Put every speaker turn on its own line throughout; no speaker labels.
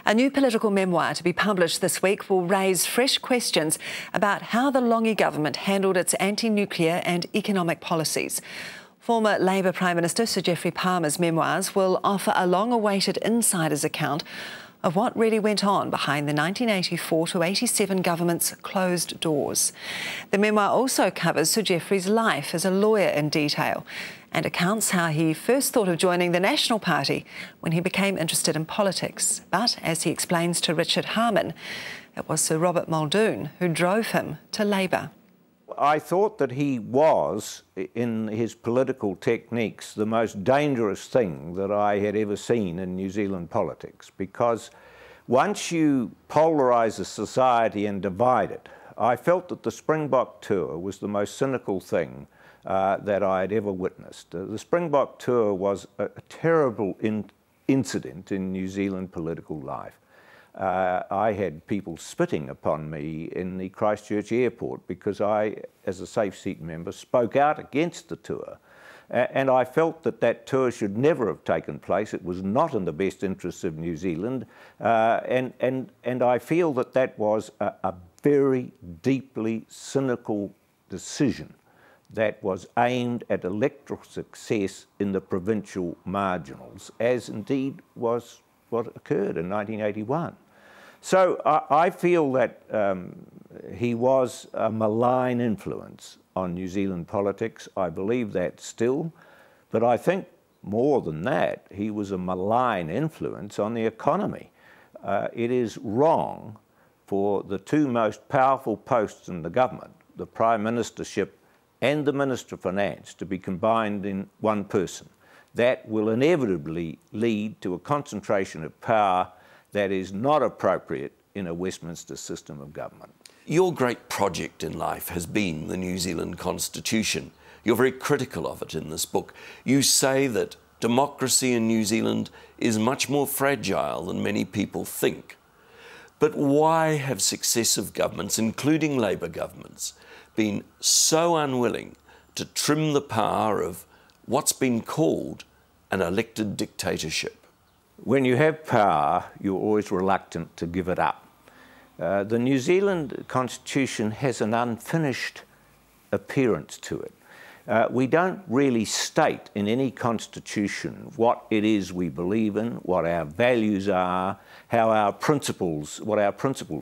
A new political memoir to be published this week will raise fresh questions about how the Lange government handled its anti-nuclear and economic policies. Former Labour Prime Minister Sir Geoffrey Palmer's memoirs will offer a long-awaited insider's account of what really went on behind the 1984 to 87 government's closed doors. The memoir also covers Sir Geoffrey's life as a lawyer in detail and accounts how he first thought of joining the National Party when he became interested in politics. But, as he explains to Richard Harman, it was Sir Robert Muldoon who drove him to Labour.
I thought that he was, in his political techniques, the most dangerous thing that I had ever seen in New Zealand politics, because once you polarise a society and divide it, I felt that the Springbok tour was the most cynical thing that I had ever witnessed. The Springbok tour was a terrible incident in New Zealand political life. I had people spitting upon me in the Christchurch airport because I, as a Safe Seat member, spoke out against the tour. And I felt that that tour should never have taken place. It was not in the best interests of New Zealand. And I feel that that was a very deeply cynical decision that was aimed at electoral success in the provincial marginals, as indeed was what occurred in 1981. So I feel that he was a malign influence on New Zealand politics. I believe that still. But I think more than that, he was a malign influence on the economy. It is wrong for the two most powerful posts in the government, the Prime Ministership and the Minister of Finance, to be combined in one person. That will inevitably lead to a concentration of power that is not appropriate in a Westminster system of government.
Your great project in life has been the New Zealand Constitution. You're very critical of it in this book. You say that democracy in New Zealand is much more fragile than many people think. But why have successive governments, including Labour governments, been so unwilling to trim the power of what's been called an elected dictatorship?
When you have power, you're always reluctant to give it up. The New Zealand Constitution has an unfinished appearance to it. We don't really state in any constitution what it is we believe in, what our values are, what our principles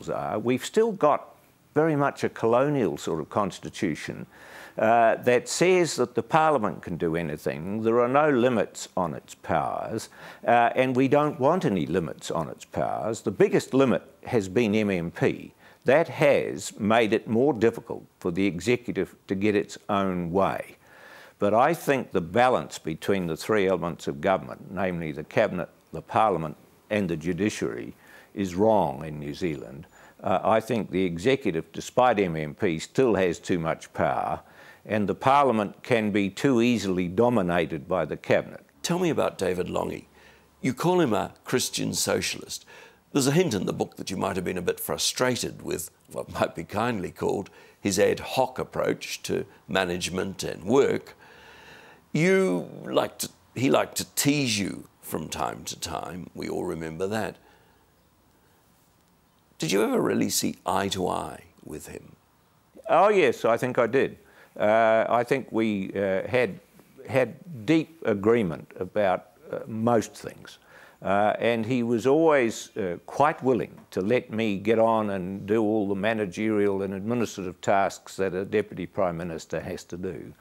are. We've still got very much a colonial sort of constitution that says that the Parliament can do anything. There are no limits on its powers, and we don't want any limits on its powers. The biggest limit has been MMP. That has made it more difficult for the executive to get its own way. But I think the balance between the three elements of government, namely the Cabinet, the Parliament and the judiciary, is wrong in New Zealand. I think the executive, despite MMP, still has too much power, and the Parliament can be too easily dominated by the Cabinet.
Tell me about David Lange. You call him a Christian socialist. There's a hint in the book that you might have been a bit frustrated with what might be kindly called his ad hoc approach to management and work. He liked to tease you from time to time. We all remember that. Did you ever really see eye to eye with him?
Oh yes, I think I did. I think we had deep agreement about most things. And he was always quite willing to let me get on and do all the managerial and administrative tasks that a Deputy Prime Minister has to do.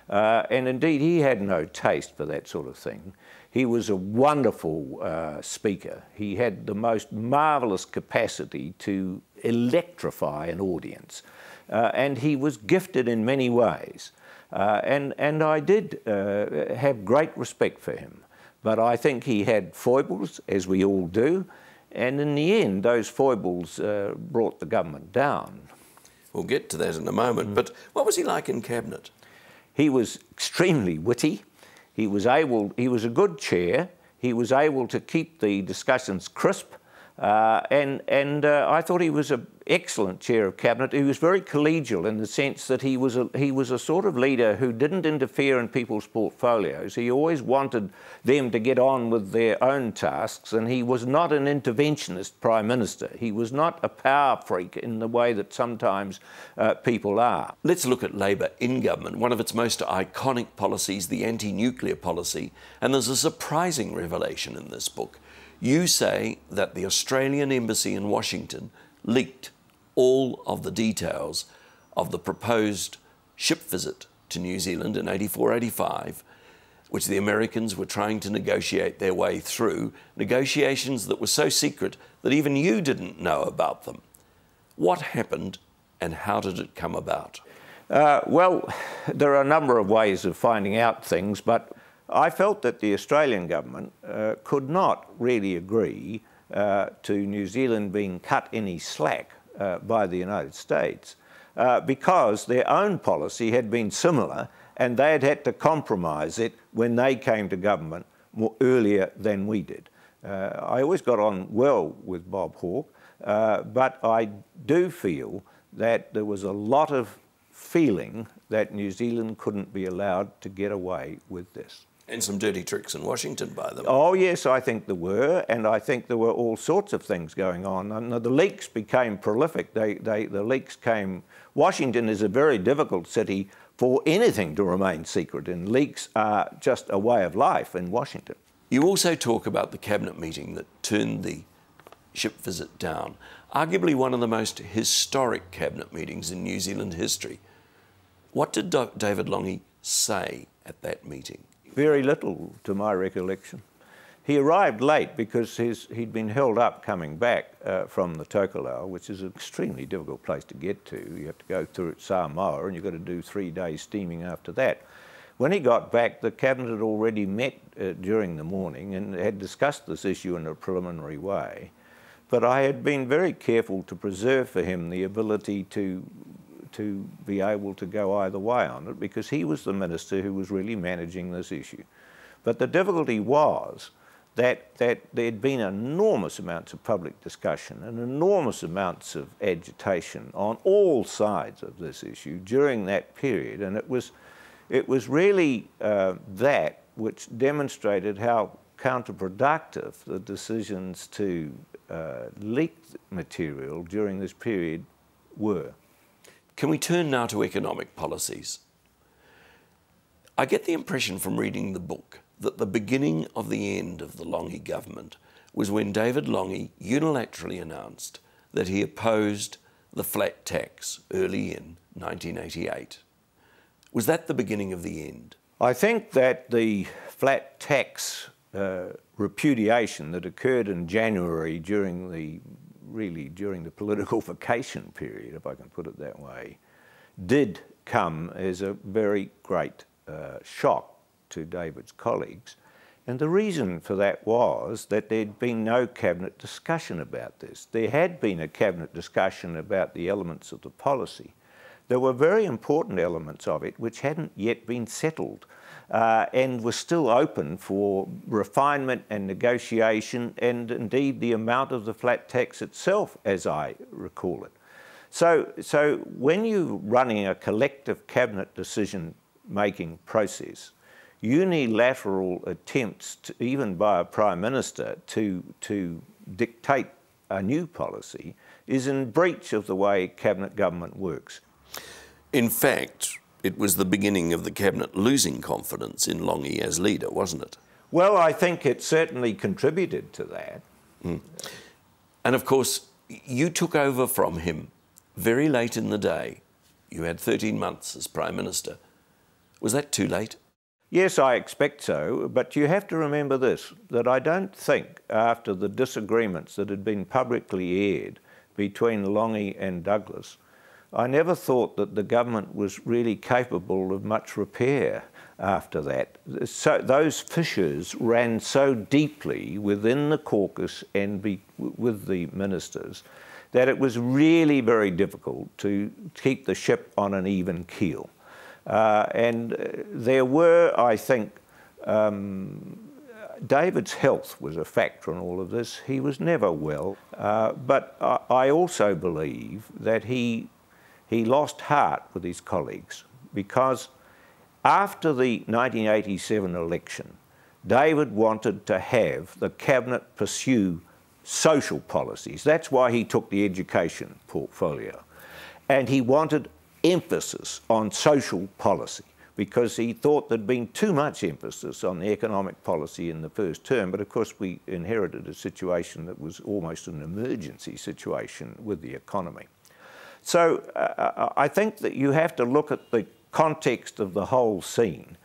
And indeed, he had no taste for that sort of thing. He was a wonderful speaker. He had the most marvellous capacity to electrify an audience. And he was gifted in many ways. And I did have great respect for him. But I think he had foibles, as we all do, and in the end, those foibles brought the government down.
We'll get to that in a moment, but what was he like in Cabinet?
He was extremely witty. He was a good chair. He was able to keep the discussions crisp. I thought he was an excellent chair of cabinet. He was very collegial in the sense that he was a sort of leader who didn't interfere in people's portfolios. He always wanted them to get on with their own tasks, and he was not an interventionist prime minister. He was not a power freak in the way that sometimes people are.
Let's look at Labor in government. One of its most iconic policies, the anti-nuclear policy, and there's a surprising revelation in this book. You say that the Australian Embassy in Washington leaked all of the details of the proposed ship visit to New Zealand in 84-85, which the Americans were trying to negotiate their way through, negotiations that were so secret that even you didn't know about them. What happened and how did it come about?
Well, there are a number of ways of finding out things, but I felt that the Australian government could not really agree to New Zealand being cut any slack by the United States because their own policy had been similar and they had to compromise it when they came to government earlier than we did. I always got on well with Bob Hawke, but I do feel that there was a lot of feeling that New Zealand couldn't be allowed to get away with this.
And some dirty tricks in Washington by them.
Oh yes, I think there were, and I think there were all sorts of things going on. And the leaks became prolific. The leaks came. Washington is a very difficult city for anything to remain secret, and leaks are just a way of life in Washington.
You also talk about the cabinet meeting that turned the ship visit down, arguably one of the most historic cabinet meetings in New Zealand history. What did David Lange say at that meeting?
Very little, to my recollection. He arrived late because he'd been held up coming back from the Tokelau, which is an extremely difficult place to get to. You have to go through Samoa, and you've got to do 3 days steaming after that. When he got back, the cabinet had already met during the morning and had discussed this issue in a preliminary way. But I had been very careful to preserve for him the ability to be able to go either way on it, because he was the minister who was really managing this issue. But the difficulty was that there'd been enormous amounts of public discussion and enormous amounts of agitation on all sides of this issue during that period, and it was really that which demonstrated how counterproductive the decisions to leak material during this period were.
Can we turn now to economic policies? I get the impression from reading the book that the beginning of the end of the Lange government was when David Lange unilaterally announced that he opposed the flat tax early in 1988. Was that the beginning of the end?
I think that the flat tax repudiation that occurred in January during the political vacation period, if I can put it that way, did come as a very great shock to David's colleagues. And the reason for that was that there'd been no cabinet discussion about this. There had been a cabinet discussion about the elements of the policy. There were very important elements of it which hadn't yet been settled and were still open for refinement and negotiation, and indeed the amount of the flat tax itself, as I recall it. So when you're running a collective cabinet decision-making process, unilateral attempts, even by a Prime Minister, to dictate a new policy is in breach of the way cabinet government works.
In fact, it was the beginning of the cabinet losing confidence in Lange as leader, wasn't it?
Well, I think it certainly contributed to that.
Mm. And of course, you took over from him very late in the day. You had 13 months as Prime Minister. Was that too late?
Yes, I expect so, but you have to remember this, that I don't think after the disagreements that had been publicly aired between Lange and Douglas, I never thought that the government was really capable of much repair after that. So those fissures ran so deeply within the caucus and with the ministers that it was really very difficult to keep the ship on an even keel. And there were, I think, David's health was a factor in all of this. He was never well, but I also believe that he lost heart with his colleagues, because after the 1987 election, David wanted to have the cabinet pursue social policies. That's why he took the education portfolio. And he wanted emphasis on social policy, because he thought there'd been too much emphasis on the economic policy in the first term. But of course we inherited a situation that was almost an emergency situation with the economy. So I think that you have to look at the context of the whole scene.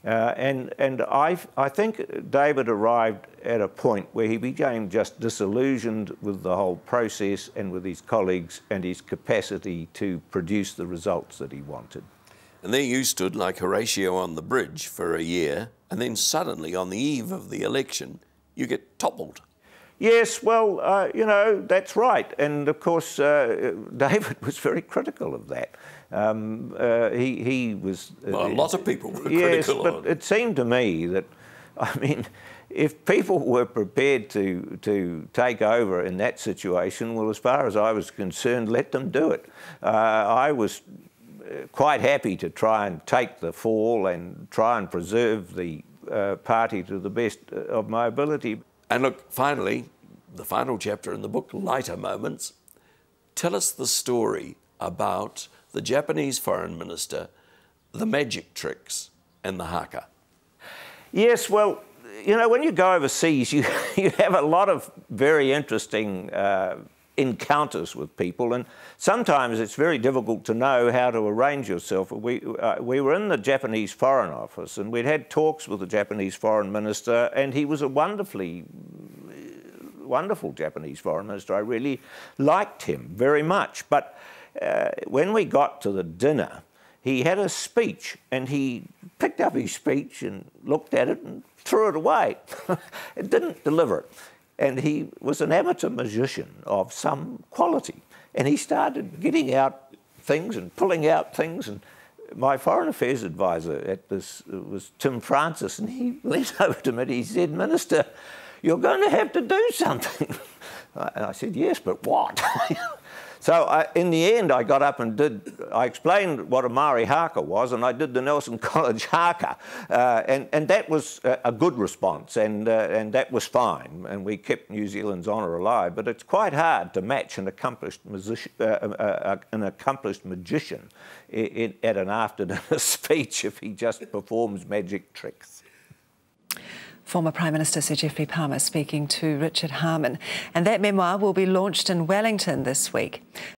And I think David arrived at a point where he became just disillusioned with the whole process and with his colleagues and his capacity to produce the results that he wanted.
And there you stood like Horatio on the bridge for a year, and then suddenly on the eve of the election, you get toppled.
Yes, well, you know, that's right. And of course, David was very critical of that. He was...
Well, lots of people were
yes,
critical
but
of it.
It seemed to me that, I mean, if people were prepared to take over in that situation, well, as far as I was concerned, let them do it. I was quite happy to try and take the fall and try and preserve the party to the best of my ability.
And look, finally, the final chapter in the book, Lighter Moments. Tell us the story about the Japanese foreign minister, the magic tricks and the haka.
Yes, well, you know, when you go overseas, you have a lot of very interesting encounters with people, and sometimes it's very difficult to know how to arrange yourself. We were in the Japanese Foreign Office, and we'd had talks with the Japanese Foreign Minister, and he was a wonderful Japanese Foreign Minister. I really liked him very much. But when we got to the dinner, he had a speech, and he picked up his speech and looked at it and threw it away. It didn't deliver it. And he was an amateur magician of some quality. And he started getting out things and pulling out things. And my foreign affairs advisor at this was Tim Francis, and he leaned over to me and he said, "Minister, you're going to have to do something." And I said, "Yes, but what?" So in the end, I got up and I explained what a Maori haka was, and I did the Nelson College haka. And that was a good response, and that was fine. And we kept New Zealand's honour alive. But it's quite hard to match an accomplished magician at an after-dinner speech if he just performs magic tricks.
Former Prime Minister Sir Geoffrey Palmer speaking to Richard Harman. And that memoir will be launched in Wellington this week.